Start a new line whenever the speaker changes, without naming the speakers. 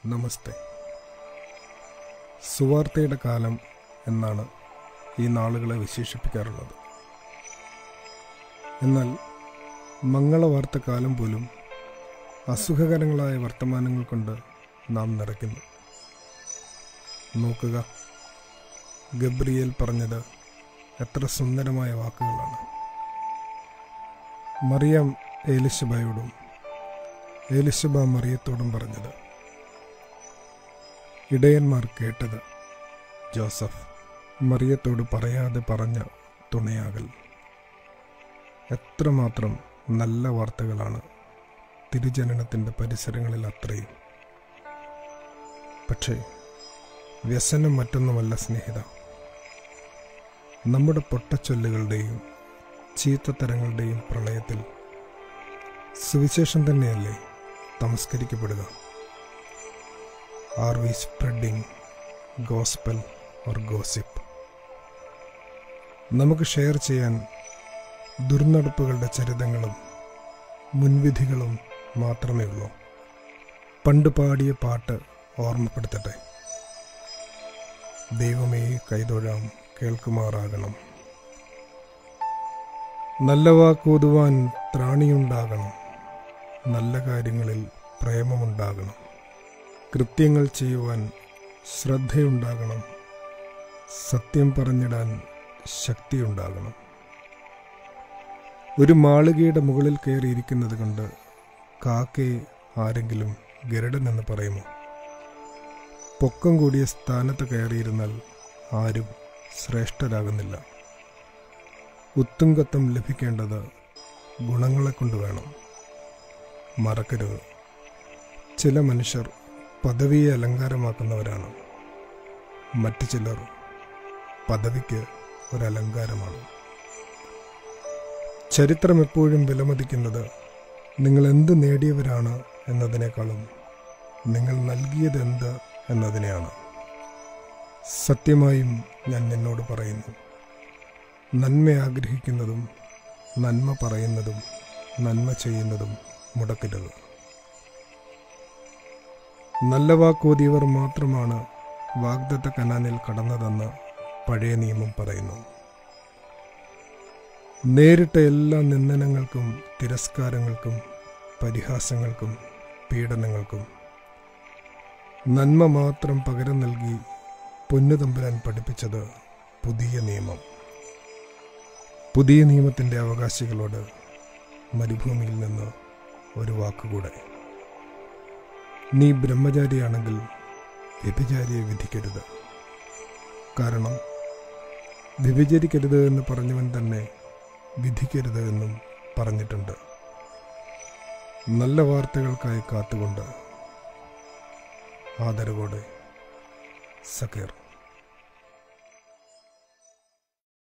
നമസ്തേ. സുവാർത്തയുടെ കാലം എന്നാണ് ഈ നാളുകളെ വിശേഷിപ്പിക്കാറുള്ളത്. എന്നാൽ മംഗളവാർത്ത കാലം പോലും അസുഖകരങ്ങളായ വർത്തമാനങ്ങൾ കൊണ്ട് നാം നിറയ്ക്കുന്നു. നോക്കുക, ഗബ്രിയേൽ പറഞ്ഞത് എത്ര സുന്ദരമായ വാക്കുകളാണ്. മറിയം എലിശബയോടും എലിശബ മറിയത്തോടും പറഞ്ഞത്. ഇടയന്മാർ കേട്ടത്. ജോസഫ് മറിയത്തോട് പറയാതെ പറഞ്ഞ തുണയാകൽ. എത്രമാത്രം നല്ല വാർത്തകളാണ് തിരുജനനത്തിൻ്റെ പരിസരങ്ങളിൽ അത്രയും. പക്ഷേ വ്യസനം മറ്റൊന്നുമല്ല സ്നേഹിത. നമ്മുടെ പൊട്ടച്ചൊല്ലുകളുടെയും ചീത്തത്തരങ്ങളുടെയും പ്രളയത്തിൽ സുവിശേഷം തന്നെയല്ലേ തമസ്കരിക്കപ്പെടുക? Are we spreading gospel or gossip? നമുക്ക് ഷെയർ ചെയ്യാൻ ദുർനടപ്പുകളുടെ ചരിതങ്ങളും മുൻവിധികളും മാത്രമേ ഉള്ളൂ. പണ്ട് പാടിയ പാട്ട് ഓർമ്മപ്പെടുത്തട്ടെ. ദൈവമേ കൈതൊഴാം കേൾക്കുമാറാകണം. നല്ല വാക്കോതുവാൻ ത്രാണിയുണ്ടാകണം. നല്ല കാര്യങ്ങളിൽ പ്രേമമുണ്ടാകണം. കൃത്യങ്ങൾ ചെയ്യുവാൻ ശ്രദ്ധയുണ്ടാകണം. സത്യം പറഞ്ഞിടാൻ ശക്തിയുണ്ടാകണം. ഒരു മാളികയുടെ മുകളിൽ കയറിയിരിക്കുന്നത് കൊണ്ട് കാക്കയെ ആരെങ്കിലും ഗരുഡനെന്ന് പറയുമോ? പൊക്കം കൂടിയ സ്ഥാനത്ത് കയറിയിരുന്നാൽ ആരും ശ്രേഷ്ഠരാകുന്നില്ല. ഉത്തുംഗത്വം ലഭിക്കേണ്ടത് ഗുണങ്ങളെ കൊണ്ട് വേണം. മറക്കരുത്, ചില മനുഷ്യർ പദവിയെ അലങ്കാരമാക്കുന്നവരാണ്. മറ്റു ചിലർ പദവിക്ക് ഒരലങ്കാരമാണ്. ചരിത്രം എപ്പോഴും വിലമതിക്കുന്നത് നിങ്ങൾ എന്ത് നേടിയവരാണ് എന്നതിനേക്കാളും നിങ്ങൾ നൽകിയതെന്ത് എന്നതിനെയാണ്. സത്യമായും ഞാൻ നിന്നോട് പറയുന്നു, നന്മ ആഗ്രഹിക്കുന്നതും നന്മ പറയുന്നതും നന്മ ചെയ്യുന്നതും മുടക്കരുത്. നല്ല വാക്കോതിയവർ മാത്രമാണ് വാഗ്ദത്ത കനാനിൽ കടന്നതെന്ന് പഴയ നിയമം പറയുന്നു. നേരിട്ട എല്ലാ നിന്ദനങ്ങൾക്കും തിരസ്കാരങ്ങൾക്കും പരിഹാസങ്ങൾക്കും പീഡനങ്ങൾക്കും നന്മ മാത്രം പകരം നൽകി പൊന്നുതമ്പുരാൻ പഠിപ്പിച്ചത് പുതിയ നിയമം. പുതിയ നിയമത്തിൻ്റെ അവകാശികളോട് മരുഭൂമിയിൽ നിന്ന് ഒരു വാക്കുകൂടെ. നീ ബ്രഹ്മചാരിയാണെങ്കിൽ വ്യഭിചാരിയെ വിധിക്കരുത്. കാരണം വ്യഭിചരിക്കരുത് എന്ന് പറഞ്ഞവൻ തന്നെ വിധിക്കരുത് എന്നും പറഞ്ഞിട്ടുണ്ട്. നല്ല വാർത്തകൾക്കായി കാത്തുകൊണ്ട് ആദരവോടെ സക്കീർ.